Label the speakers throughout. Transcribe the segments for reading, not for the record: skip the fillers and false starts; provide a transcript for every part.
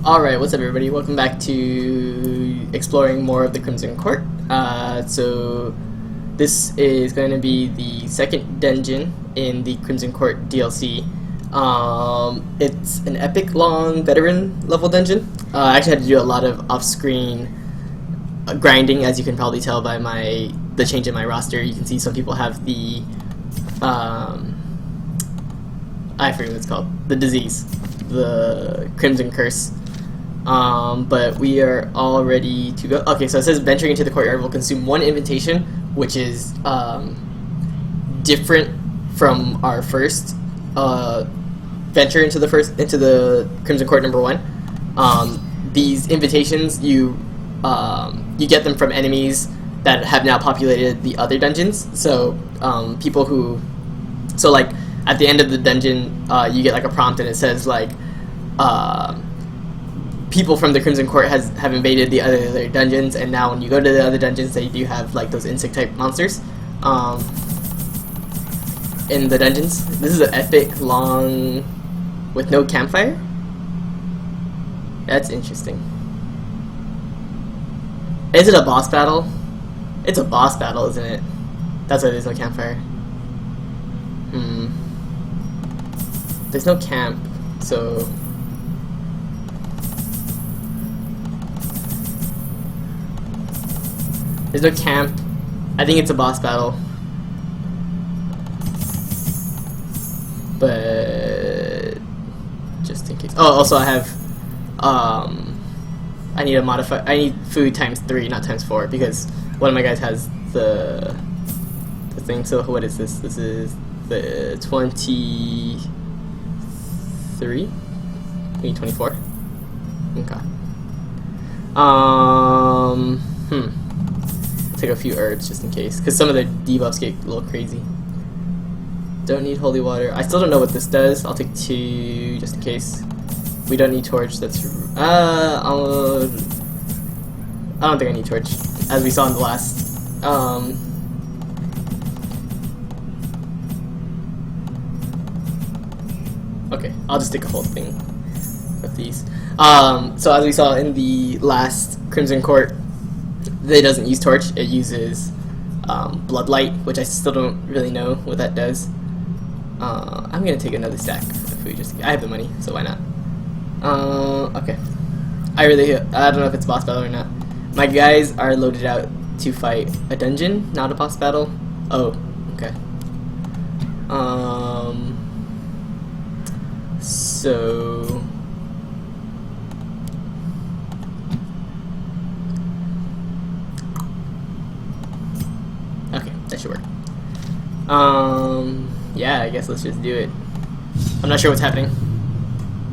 Speaker 1: Alright, what's up everybody? Welcome back to exploring more of the Crimson Court. So this is going to be the second dungeon in the Crimson Court DLC. It's an epic long veteran level dungeon. I actually had to do a lot of off-screen grinding, as you can probably tell by the change in my roster. You can see some people have the I forget what it's called. The disease. The Crimson Curse. But we are all ready to go. Okay, so it says venturing into the courtyard will consume one invitation, which is different from our first venture into the Crimson Court number 1. These invitations you get them from enemies that have now populated the other dungeons. So people who like at the end of the dungeon you get like a prompt and it says like people from the Crimson Court have invaded the other dungeons, and now when you go to the other dungeons, they do have like those insect type monsters in the dungeons. This is an epic long with no campfire. That's interesting. Is it a boss battle? It's a boss battle, isn't it? That's why there's no campfire. There's no camp, so there's no camp. I think it's a boss battle. But just in case. Oh, also I have I need food ×3, not ×4, because one of my guys has the thing. So what is this? This is the 23? Maybe 24? Okay. Take a few herbs just in case, because some of the debuffs get a little crazy. Don't need holy water. I still don't know what this does. I'll take 2 just in case. We don't need torch. That's I don't think I need torch, as we saw in the last. Okay, I'll just take a whole thing of these. So as we saw in the last Crimson Court, it doesn't use torch, it uses bloodlight, which I still don't really know what that does. I'm gonna take another stack of food, I have the money, so why not? Okay. I don't know if it's boss battle or not. My guys are loaded out to fight a dungeon, not a boss battle. Oh, okay. So okay, that should work. Yeah, I guess let's just do it. I'm not sure what's happening.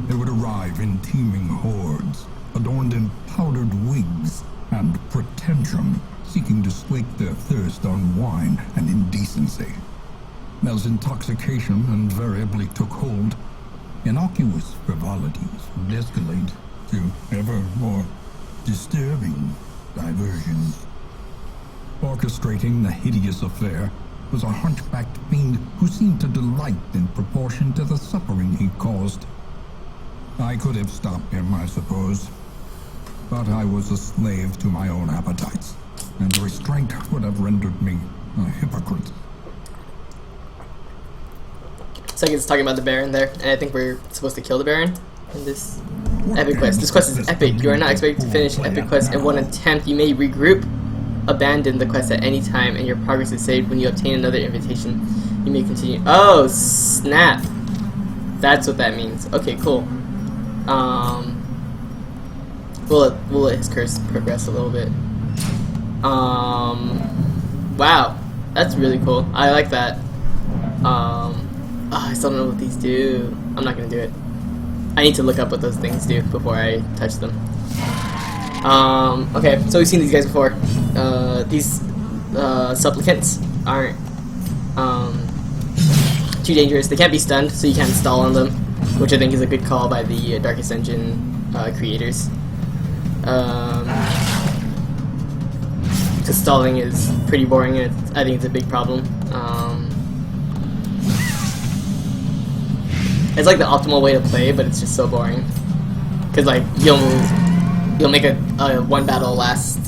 Speaker 2: They would arrive in teeming hordes, adorned in powdered wigs and pretension, seeking to slake their thirst on wine and indecency. As intoxication invariably took hold, innocuous frivolities would escalate to ever more disturbing diversions. Orchestrating the hideous affair was a hunchbacked fiend who seemed to delight in proportion to the suffering he caused. I could have stopped him, I suppose, but I was a slave to my own appetites, and restraint would have rendered me a hypocrite.
Speaker 1: It's like it's talking about the Baron there, and I think we're supposed to kill the Baron in this epic quest. This quest is epic. You are not expected to finish an epic quest in one attempt. You may regroup, abandon the quest at any time, and your progress is saved. When you obtain another invitation, you may continue. Oh, snap! That's what that means. Okay, cool. We'll let his curse progress a little bit. Wow, that's really cool. I like that. I still don't know what these do. I'm not gonna do it. I need to look up what those things do before I touch them. Okay, so we've seen these guys before. These supplicants aren't too dangerous. They can't be stunned, so you can't stall on them, which I think is a good call by the Darkest Dungeon creators. Because stalling is pretty boring, and I think it's a big problem. It's like the optimal way to play, but it's just so boring. because like you'll make a one battle last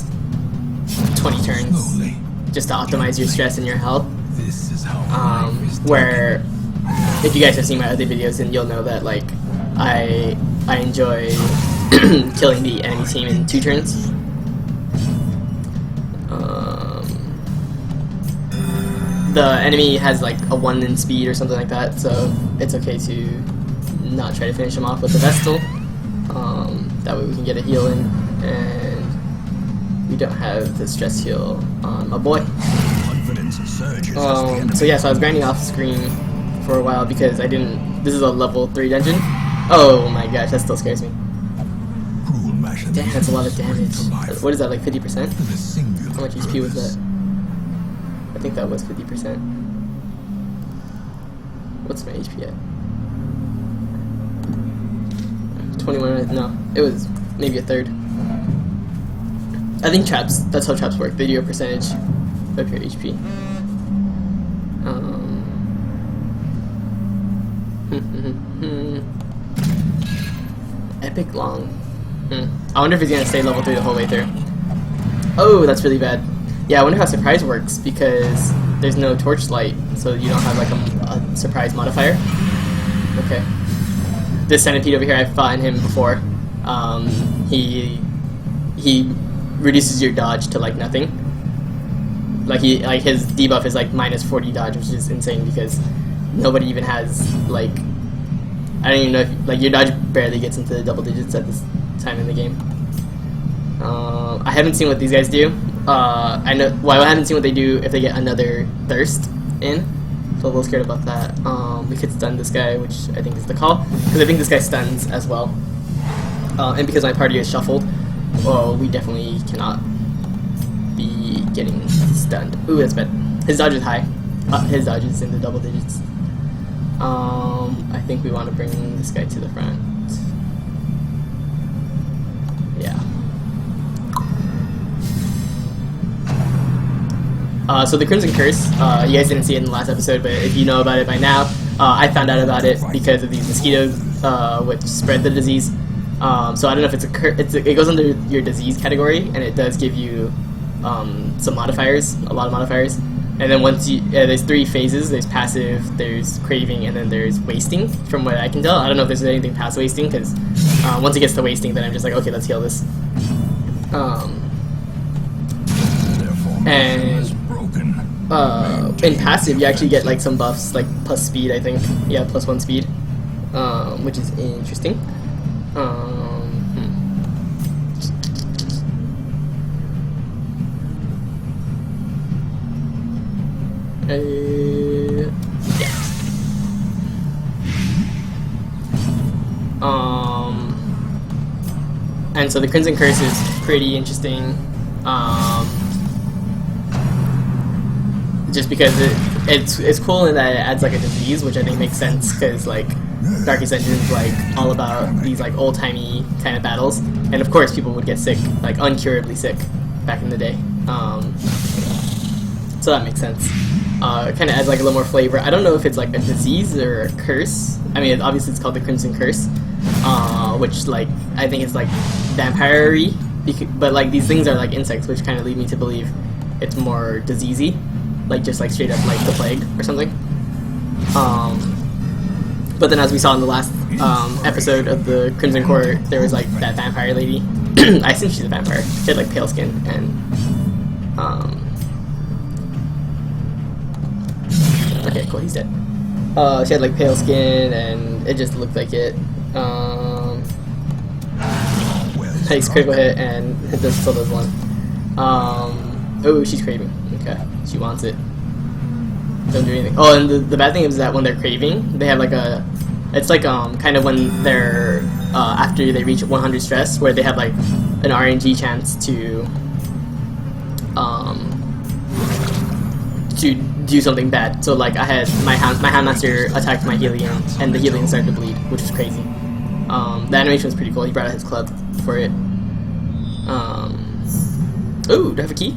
Speaker 1: 20 turns
Speaker 2: Slowly.
Speaker 1: just to optimize your stress and your health.
Speaker 2: This is how
Speaker 1: Where if you guys have seen my other videos, then you'll know that like I enjoy killing the enemy team in 2 turns. The enemy has like a 1 in speed or something like that, so it's okay to not try to finish him off with the Vestal. That way we can get a heal in, and we don't have the stress heal on my boy.
Speaker 2: confidence surges.
Speaker 1: So yeah, so I was grinding off screen for a while because I didn't. This is a level 3 dungeon. Oh my gosh, that still scares me. Damn, that's a lot of damage. What is that, like 50%? How much HP was that? I think that was 50%. What's my HP at? 21, no, it was maybe a third. I think traps, that's how traps work. They do a percentage of your HP. Epic long. I wonder if he's gonna stay level 3 the whole way through. Oh, that's really bad. Yeah, I wonder how surprise works because there's no torchlight, so you don't have like a surprise modifier. Okay. This centipede over here, I've fought him before. He reduces your dodge to like nothing. Like his debuff is like minus 40 dodge, which is insane because nobody even has like, I don't even know if like your dodge barely gets into the double digits at this time in the game. I haven't seen what these guys do. I know. Well, I haven't seen what they do if they get another thirst in. So a little scared about that. We could stun this guy, which I think is the call, because I think this guy stuns as well. And because my party is shuffled, well, we definitely cannot be getting stunned. Ooh, that's bad. His dodge is high. His dodge is in the double digits. I think we want to bring this guy to the front. Yeah. So the Crimson Curse, you guys didn't see it in the last episode, but if you know about it by now, I found out about it because of these mosquitoes, which spread the disease. So I don't know if it's it goes under your disease category, and it does give you some modifiers, a lot of modifiers. And then once you, there's 3 phases. There's passive, there's craving, and then there's wasting. From what I can tell, I don't know if there's anything past wasting, because once it gets to wasting, then I'm just like, okay, let's heal this. And in passive, you actually get like some buffs, like plus speed, I think. Yeah, plus 1 speed, which is interesting. Yeah. And so the Crimson Curse is pretty interesting. Just because it's cool in that it adds like a disease, which I think makes sense because like Darkest Dungeon is like all about these like old-timey kind of battles, and of course people would get sick, like uncurably sick, back in the day. So that makes sense. It kind of adds like a little more flavor. I don't know if it's like a disease or a curse. I mean, obviously it's called the Crimson Curse, which like I think it's like vampire-y, but like these things are like insects, which kind of lead me to believe it's more diseasey. Like just like straight up like the plague or something. But then as we saw in the last episode of the Crimson Court, there was like that vampire lady. I think she's a vampire. She had like pale skin and okay, cool, he's dead. She had like pale skin and it just looked like it. Nice critical hit and this still does 1. Oh, she's craving. Okay, she wants it. Don't do anything. Oh, and the bad thing is that when they're craving, they have like a... It's like kind of when they're... after they reach 100 stress, where they have like an RNG chance to do something bad. So like I had... My Handmaster attacked my Helion, and the Helion started to bleed, which was crazy. The animation was pretty cool. He brought out his club for it. Ooh, do I have a key?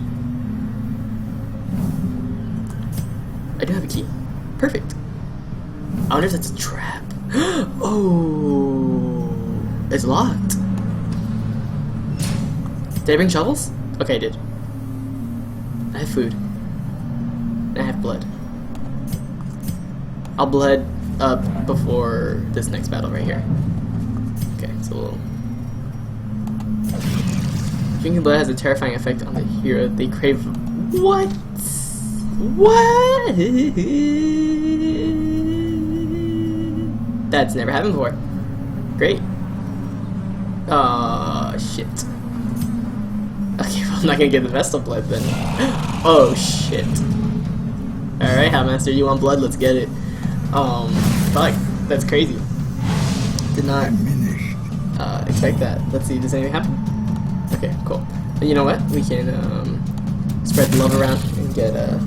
Speaker 1: I do have a key. Perfect. I wonder if that's a trap. Oh, it's locked. Did I bring shovels? Okay, I did. I have food. And I have blood. I'll blood up before this next battle right here. Okay, so drinking blood has a terrifying effect on the hero. They crave. What? What? That's never happened before. Great. Shit. Okay, well, I'm not gonna get the Vestal blood then. Oh shit. Alright, Houndmaster, you want blood? Let's get it. Fuck. That's crazy. Did not expect that. Let's see, does anything happen? Okay, cool. And you know what? We can spread the love around and get a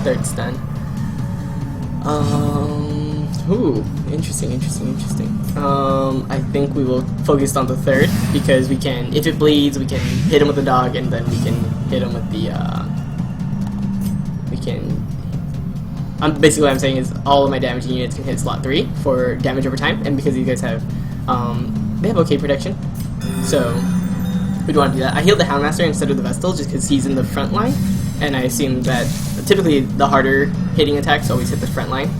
Speaker 1: third stun. Ooh, interesting. I think we will focus on the third because we can, if it bleeds, we can hit him with the dog, and then we can hit him with the, basically what I'm saying is all of my damaging units can hit slot 3 for damage over time, and because you guys have, they have okay protection, so we don't want to do that. I healed the Houndmaster instead of the Vestal just because he's in the front line, and I assume that typically the harder hitting attacks always hit the front line.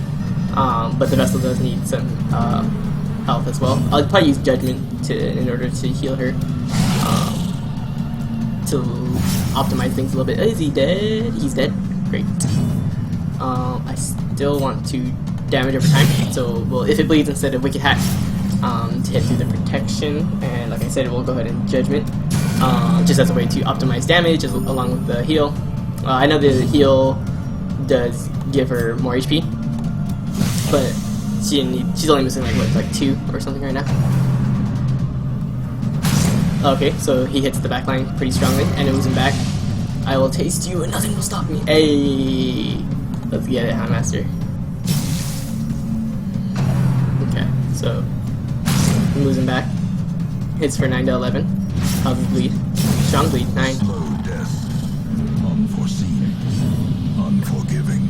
Speaker 1: But the Vestal does need some health as well. I'll probably use Judgment in order to heal her, to optimize things a little bit. Is he dead? He's dead. Great. I still want to damage over time, so well, if it bleeds instead of Wicked Hack, to hit through the protection, and like I said, we'll go ahead and Judgment, just as a way to optimize damage along with the heal. I know the heal does give her more HP, but she's only missing like 2 or something right now. Okay, so he hits the back line pretty strongly, and it moves him back. I will taste you and nothing will stop me. Hey! Let's get it, Houndmaster. Okay, so he moves him back. Hits for 9 to 11. How's his bleed? Strong bleed, 9.
Speaker 2: Slow death. Unforeseen. Unforgiving.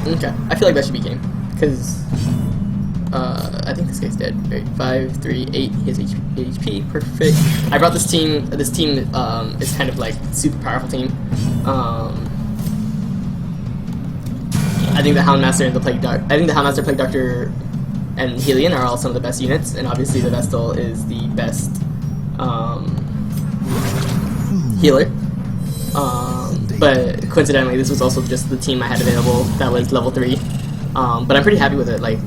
Speaker 1: Okay, I feel like that should be game, because I think this guy's dead. Right, 5, 3, 8. He has HP. Perfect. I brought this team. This team is kind of like super powerful team. I think the Houndmaster and the Plague Doctor. I think the Houndmaster, Plague Doctor, and Helion are all some of the best units, and obviously the Vestal is the best healer. But coincidentally, this was also just the team I had available that was level 3. But I'm pretty happy with it. Like,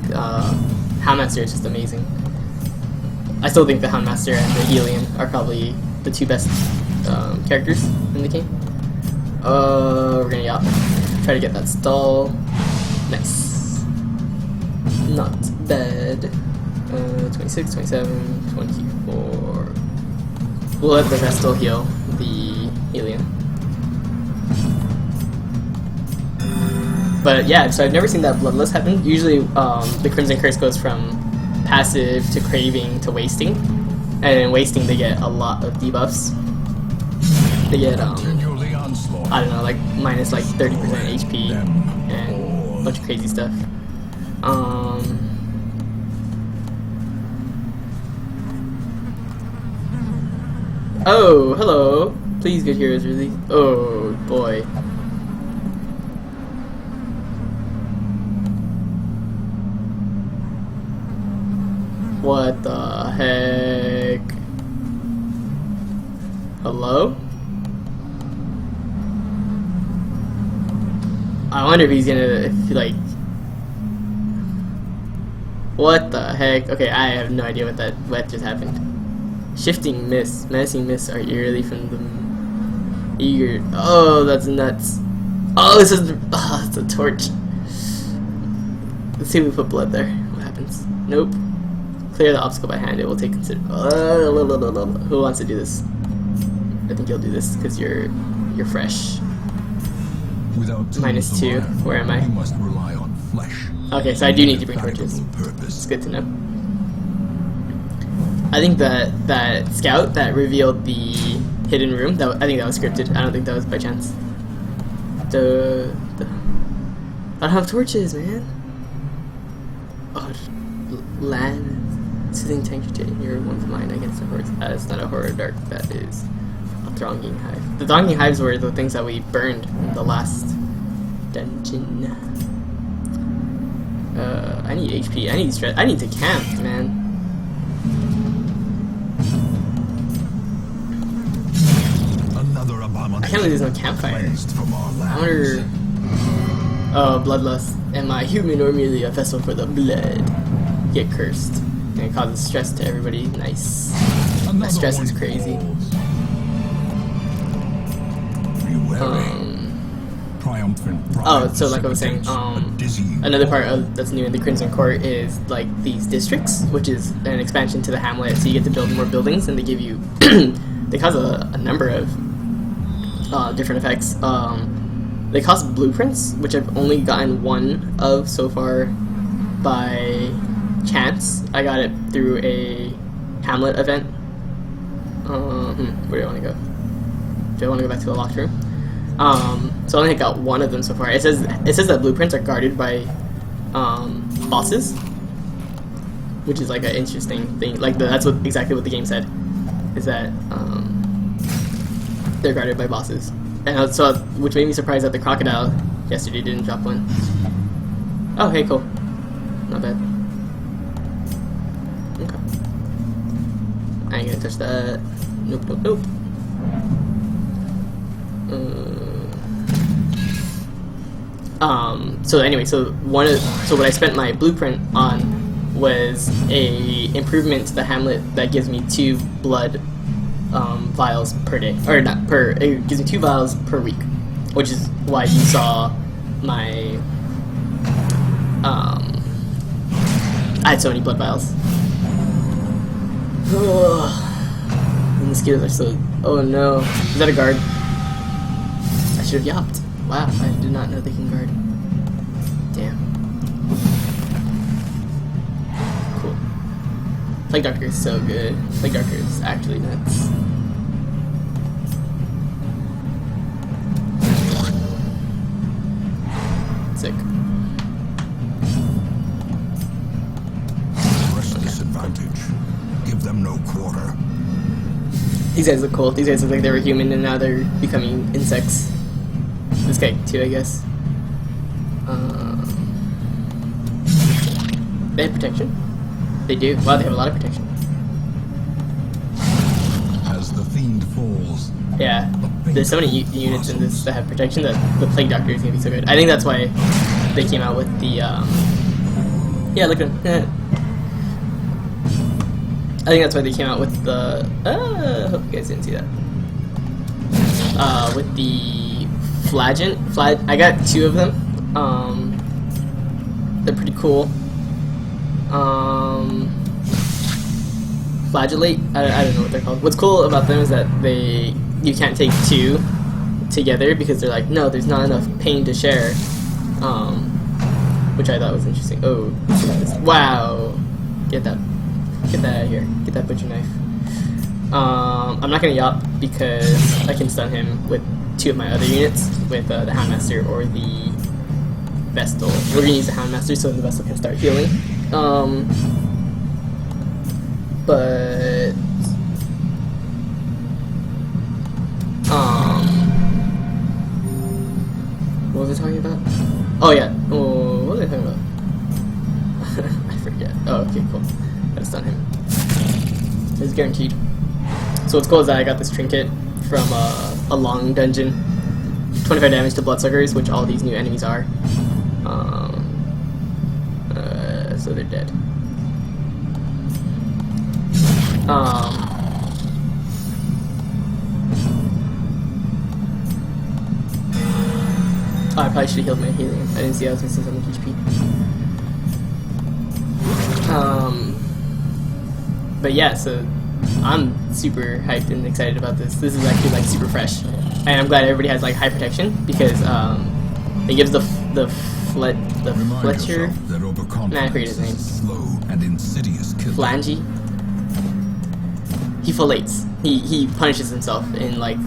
Speaker 1: Houndmaster is just amazing. I still think the Houndmaster and the Helion are probably the 2 best characters in the game. We're gonna yop. Try to get that stall. Nice. Not bad. 26, 27, 24. We'll let the Vestal heal the Helion. But yeah, so I've never seen that Bloodlust happen. Usually the Crimson Curse goes from passive to craving to wasting. And in wasting they get a lot of debuffs. They get, I don't know, like minus like 30% HP and a bunch of crazy stuff. Oh, hello. Please, good heroes release. Oh boy. What the heck? Hello? I wonder if he's gonna, like... What the heck? Okay, I have no idea what just happened. Shifting Mist. Menacing Mists are eerily from the... Eager... Oh, that's nuts. Oh, this is... Oh, it's a torch. Let's see if we put blood there. What happens? Nope. Clear the obstacle by hand. It will take consider. Who wants to do this? I think you'll do this because you're fresh.
Speaker 2: Without
Speaker 1: -2. Where am I?
Speaker 2: You must rely on flesh.
Speaker 1: Okay, so I do need to bring torches. It's good to know. I think that scout that revealed the hidden room. I think that was scripted. I don't think that was by chance. I don't have torches, man. Oh, land. Soothing temperature, you're one's mind against the hordes. It's not a horror dark, that is a thronging hive. The thronging hives were the things that we burned in the last dungeon. I need HP, I need stress, I need to camp, man.
Speaker 2: Another
Speaker 1: I can't believe there's no campfire. I wonder... Oh, bloodlust. Am I human or merely a vessel for the blood? Get cursed. And it causes stress to everybody. Nice. My stress is crazy. Oh, so like I was saying, another part that's new in the Crimson Court is like these districts, which is an expansion to the hamlet. So you get to build more buildings, and they give you, they cause a number of different effects. They cost blueprints, which I've only gotten one of so far by chance. I got it through a hamlet event. Where do I want to go? Do I want to go back to the locked room? So I only got one of them so far. It says that blueprints are guarded by bosses, which is like an interesting thing. Like that's exactly what the game said, is that they're guarded by bosses. And so, which made me surprised that the crocodile yesterday didn't drop one. Oh, hey, cool. Not bad. Okay. I ain't gonna touch that. Nope, nope, nope. So anyway, so what I spent my blueprint on was a improvement to the hamlet that gives me 2 blood vials per day, or not per. It gives me 2 vials per week, which is why you saw my. I had so many blood vials. The mosquitoes are so. Oh no! Is that a guard? I should have yapped. Wow, I did not know they can guard. Damn. Cool. Plague Doctor is so good. Plague Doctor is actually nuts. Sick.
Speaker 2: Press this advantage. Give them no quarter.
Speaker 1: These guys look cool. These guys look like they were human and now they're becoming insects. This guy too, I guess. They have protection? They do. Wow, they have a lot of protection.
Speaker 2: As the fiend falls.
Speaker 1: Yeah, there's so many units in this that have protection that the Plague Doctor is gonna be so good. I think that's why they came out with the yeah, look at him. I think that's why they came out with the I hope you guys didn't see that. With the Flagellant. I got 2 of them. They're pretty cool. Flagellate. I don't know what they're called. What's cool about them is that you can't take 2 together because they're like, no, there's not enough pain to share. Which I thought was interesting. Oh, wow! Get that out of here. Get that butcher knife. I'm not gonna yop because I can stun him with 2 of my other units, with the Houndmaster or the Vestal. We're gonna use the Houndmaster so the Vestal can start healing. What was I talking about? Oh yeah. Oh, what was I talking about? I forget. Oh, okay, cool. Gotta stun him. It's guaranteed. So what's cool is that I got this trinket from a long dungeon. 25 damage to bloodsuckers, which all these new enemies are. So they're dead. Oh, I probably should have healed my healing. I didn't see I was missing so much HP. But yeah, so I'm super hyped and excited about this. This is actually like super fresh, and I'm glad everybody has like high protection because it gives the Fletcher. I forget his name.
Speaker 2: Slow and insidious kill.
Speaker 1: Flangy. He fillets. He punishes himself in like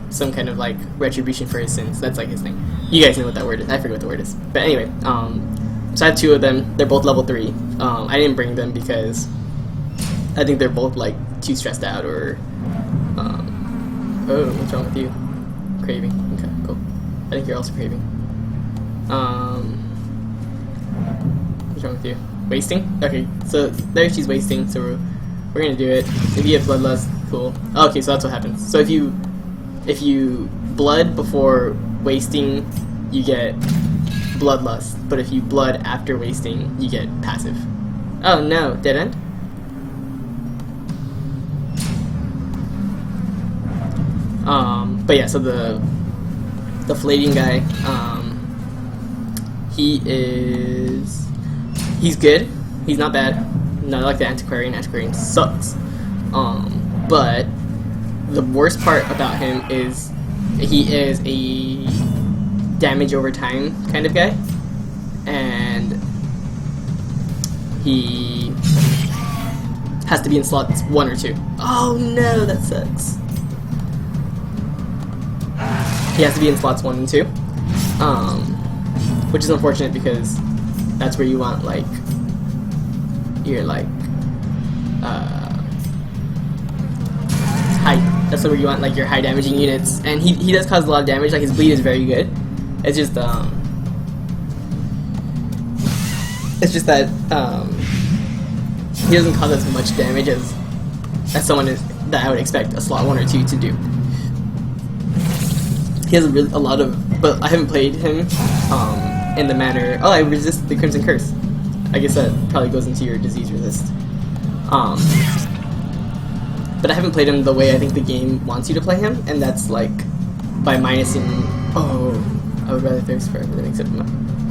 Speaker 1: some kind of like retribution for his sins. That's like his thing. You guys know what that word is. I forget what the word is. But anyway, so I have 2 of them. They're both level 3. I didn't bring them because I think they're both like too stressed out or oh, what's wrong with you? Craving. Okay, cool. I think you're also craving. What's wrong with you? Wasting? Okay, so there she's wasting, so we're gonna do it. If you have bloodlust, cool. Oh, okay, so that's what happens. So if you blood before wasting, you get bloodlust, but if you blood after wasting, you get passive. Oh no, dead end? But yeah, so the Flagellant guy, he's good. He's not bad. Not like the Antiquarian. Antiquarian sucks. But the worst part about him is he is a damage over time kind of guy, and he has to be in slots 1 or 2. Oh no, that sucks. He has to be in slots 1 and 2, which is unfortunate because that's where you want like your like high. That's where you want like your high damaging units, and he does cause a lot of damage. Like his bleed is very good. It's just that he doesn't cause as much damage as someone that I would expect a slot 1 or 2 to do. He has a lot of, but I haven't played him in the manner. Oh, I resist the Crimson Curse. I guess that probably goes into your disease resist. But I haven't played him the way I think the game wants you to play him, and that's like by minusing. Oh, I would rather thirst for everything except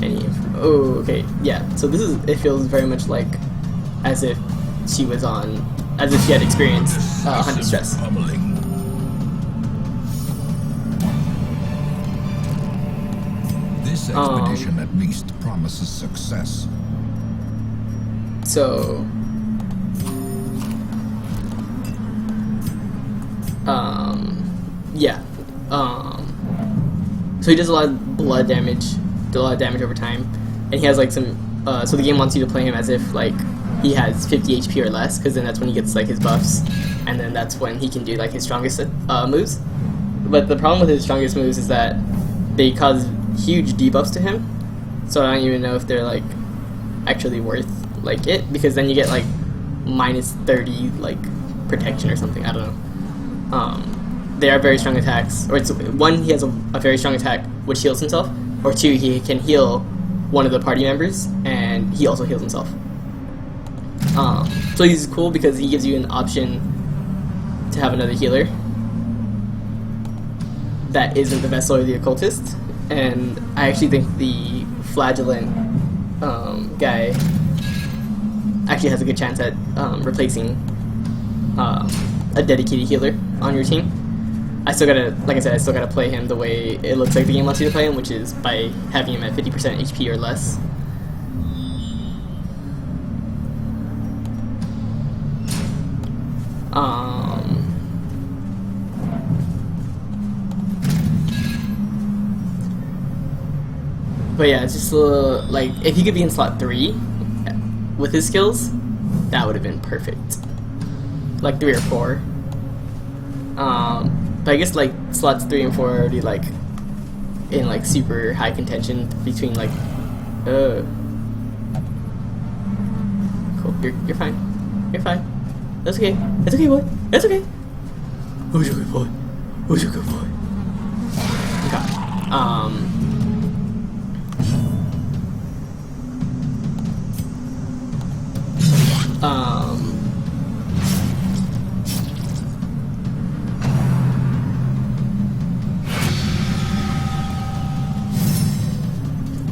Speaker 1: any. Oh, okay, yeah. So this is. It feels very much like as if she was on, as if she had experienced 100 stress.
Speaker 2: This expedition at least promises success.
Speaker 1: So, yeah. So he does a lot of blood damage, over time, and he has like some. So the game wants you to play him as if like he has 50 HP or less, because then that's when he gets like his buffs, and then that's when he can do like his strongest moves. But the problem with his strongest moves is that they cause huge debuffs to him, so I don't even know if they're like actually worth like it, because then you get like minus 30 like protection or something. I don't know. They are very strong attacks, or it's one, he has a very strong attack which heals himself, or 2, he can heal one of the party members and he also heals himself. So he's cool because he gives you an option to have another healer that isn't the Vessel or the Occultist. And I actually think the Flagellant guy actually has a good chance at replacing a dedicated healer on your team. I still gotta, like I said, I still gotta play him the way it looks like the game wants you to play him, which is by having him at 50% HP or less. But yeah, it's just a little, like, if he could be in slot 3 with his skills, that would have been perfect. Like 3 or 4. But I guess like slots 3 and 4 are already like in like super high contention between like cool. You're fine. You're fine. That's okay. That's okay, boy. That's okay. Who's your good boy? Who's your good boy? Okay.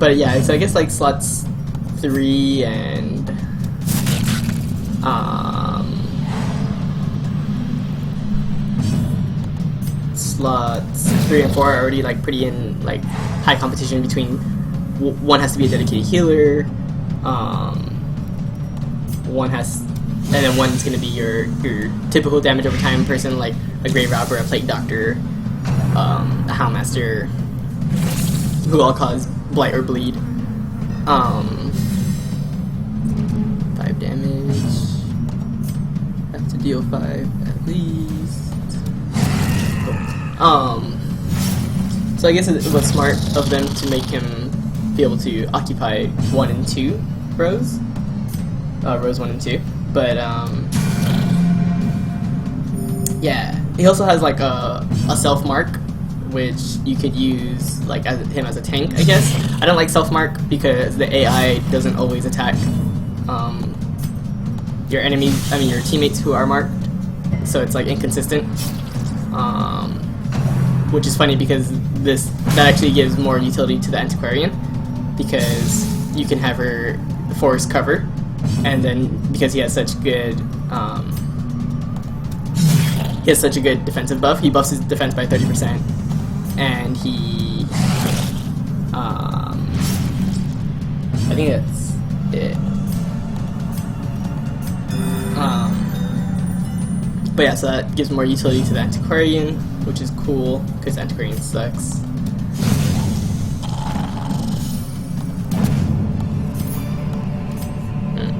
Speaker 1: But yeah, so I guess like slots 3 and slots 3 and 4 are already like pretty in like high competition between. One has to be a dedicated healer. One has, and then one's gonna be your typical damage over time person, like a Grave Robber, a Plague Doctor, a Houndmaster, who all cause blight or bleed. 5 damage. deal 5 at least. So I guess it was smart of them to make him be able to occupy 1 and 2 rows. Rows 1 and 2. But, yeah. He also has like a self-mark, which you could use like as him as a tank, I guess. I don't like self-mark because the AI doesn't always attack your enemies, your teammates who are marked, so it's like inconsistent. Which is funny because that actually gives more utility to the Antiquarian, because you can have her force cover, and then because he has such good defensive buff, he buffs his defense by 30%, and he I think that's it. But yeah, so that gives more utility to the Antiquarian, which is cool, because Antiquarian sucks.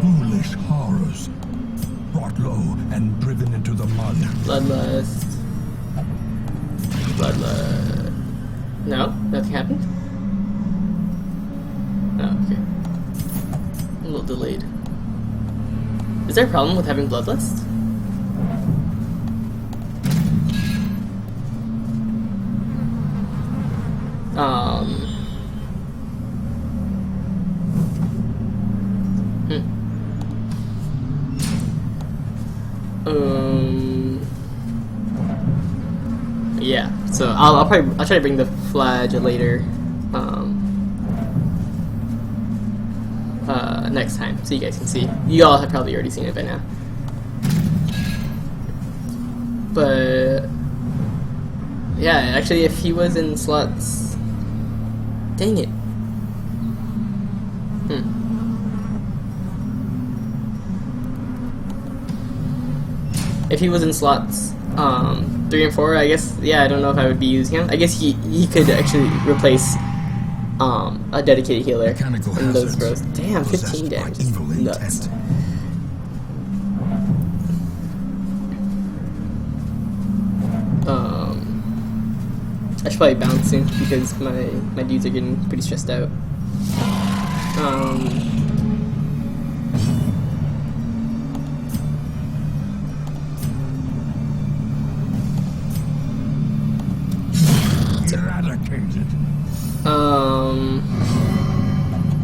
Speaker 2: Foolish horrors, brought low and driven into the mud.
Speaker 1: Bloodlust. Bloodlust. No? Nothing happened? Oh, okay. A little delayed. Is there a problem with having Bloodlust? Yeah, so I'll try to bring the Flagellator next time, so you guys can see. You all have probably already seen it by now. But yeah, actually, if he was in slots, dang it. If he was in slots 3 and 4, I guess, yeah, I don't know if I would be using him. I guess he could actually replace a dedicated healer in those rows. Damn, 15 damage. Nuts. I should probably bounce soon because my dudes are getting pretty stressed out.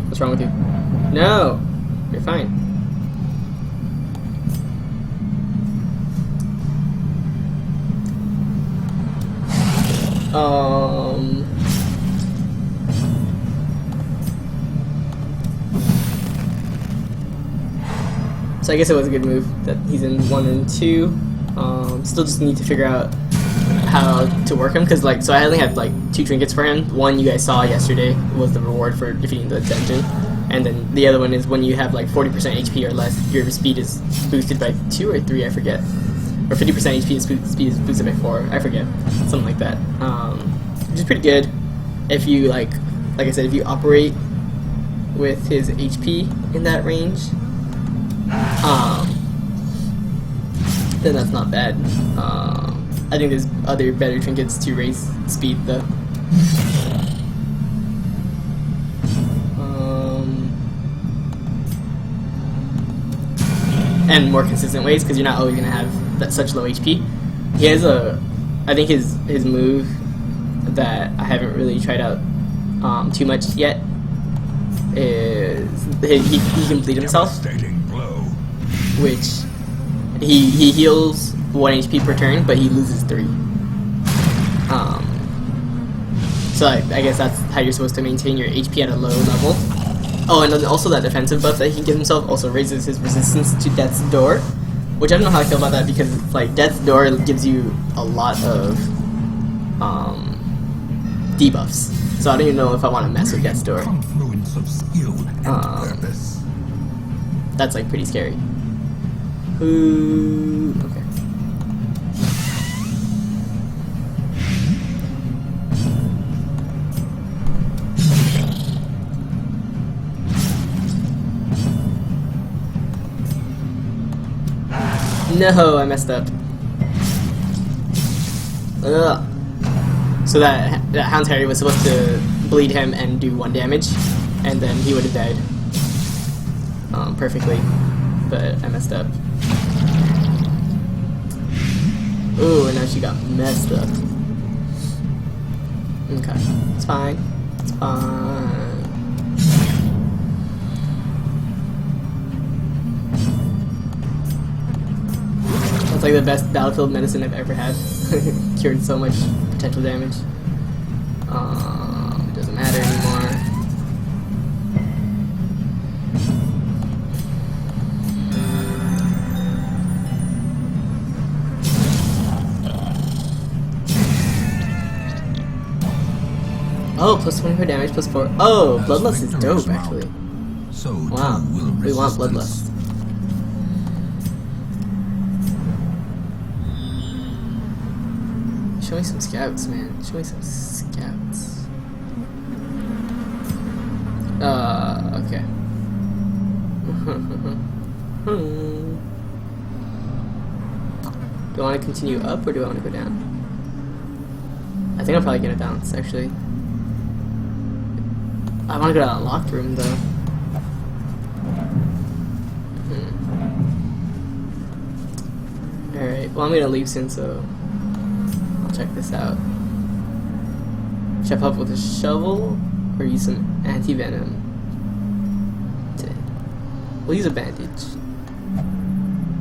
Speaker 1: What's wrong with you? No, you're fine. So I guess it was a good move that he's in 1 and 2. Still just need to figure out how to work him, because so I only had 2 trinkets for him. One you guys saw yesterday was the reward for defeating the dungeon, and then the other one is when you have 40% HP or less, your speed is boosted by 2 or 3, I forget, or 50% HP speed is boosted by 4, I forget, something like that. Which is pretty good if you like I said, if you operate with his HP in that range, then that's not bad. I think there's other better trinkets to raise speed though. And more consistent ways, because you're not always gonna have such low HP. He has I think his move that I haven't really tried out too much yet is he can bleed himself, which he heals 1 HP per turn, but he loses 3. So I guess that's how you're supposed to maintain your HP at a low level. Oh, and then also that defensive buff that he can give himself also raises his resistance to Death's Door, which I don't know how I feel about that, because Death's Door gives you a lot of debuffs. So I don't even know if I want to mess with Death's Door.
Speaker 2: Confluence of skill and purpose.
Speaker 1: That's pretty scary. Ooh, okay. No, I messed up. Ugh. So that Hound Harry was supposed to bleed him and do 1 damage, and then he would have died perfectly, but I messed up. Ooh, and now she got messed up. Okay, it's fine. It's fine. That's like the best battlefield medicine I've ever had. Cured so much potential damage. It doesn't matter anymore. Oh, plus 24 damage, plus 4. Oh, Bloodlust is dope, actually.
Speaker 2: So
Speaker 1: Wow, we want Bloodlust. Show me some scouts, man. Show me some scouts. Okay. Do I want to continue up or do I want to go down? I think I'm probably gonna bounce, actually. I want to go to that locked room, though. Alright, well, I'm gonna leave soon, so I'll check this out. Should I pop up with a shovel or use some anti-venom? We'll use a bandage.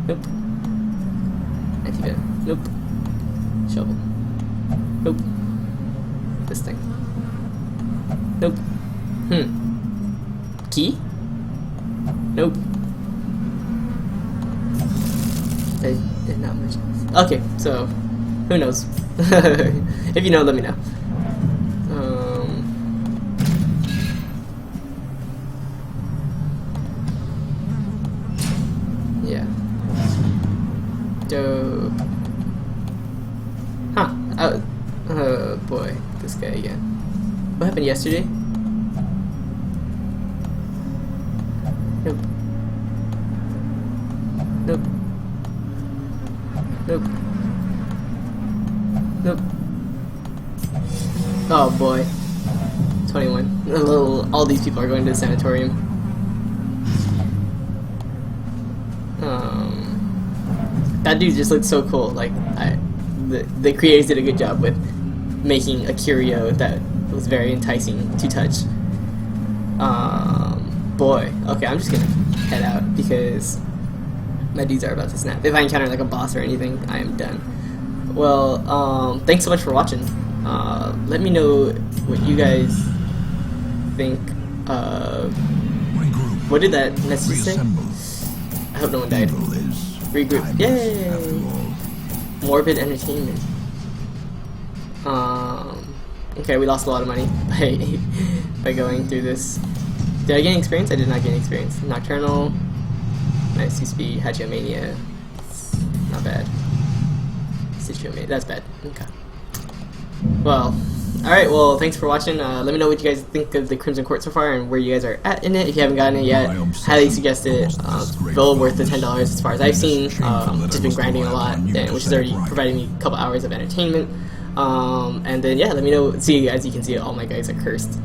Speaker 1: Nope. Anti-venom. Nope. Shovel. Nope. This thing. Nope. Key? Nope. Not much. Okay, so who knows? If you know, let me know. Yeah. Dope. Huh. Oh boy, this guy again. What happened yesterday? Nope. Nope. Nope. Nope. Oh boy. 21. All these people are going to the sanatorium. That dude just looked so cool. Like, the creators did a good job with making a curio that was very enticing to touch. Boy. Okay, I'm just gonna head out because my dudes are about to snap. If I encounter like a boss or anything, I am done. Well, thanks so much for watching. Let me know what you guys think of... What did that message say? I hope no one died. Regroup. Yay! Morbid Entertainment. Okay, we lost a lot of money by going through this. Did I gain experience? I did not gain experience. Nocturnal. Nice 2-speed. Hagiomania. Not bad. Citromania. That's bad. Okay. Well, alright, well, thanks for watching. Let me know what you guys think of the Crimson Court so far and where you guys are at in it. If you haven't gotten it yet, highly suggest it. Well worth the $10 as far as I've seen. Just been grinding a lot, which is already providing me a couple hours of entertainment. And then, yeah, let me know. See, as you can see, all my guys are cursed.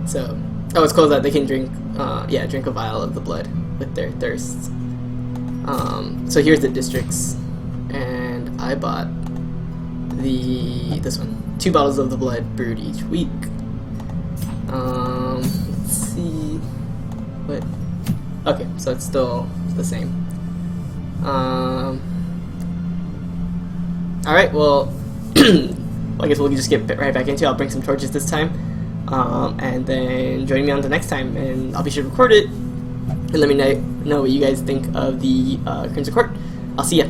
Speaker 1: So, oh, it's cool that they can drink, drink a vial of the blood with their thirsts. So here's the districts, and I bought this one. 2 bottles of the blood brewed each week. Let's see, what? Okay, so it's still the same. All right, well, I guess we'll just get right back into it. I'll bring some torches this time. And then join me on the next time, and I'll be sure to record it, and let me know what you guys think of the Crimson Court. I'll see ya.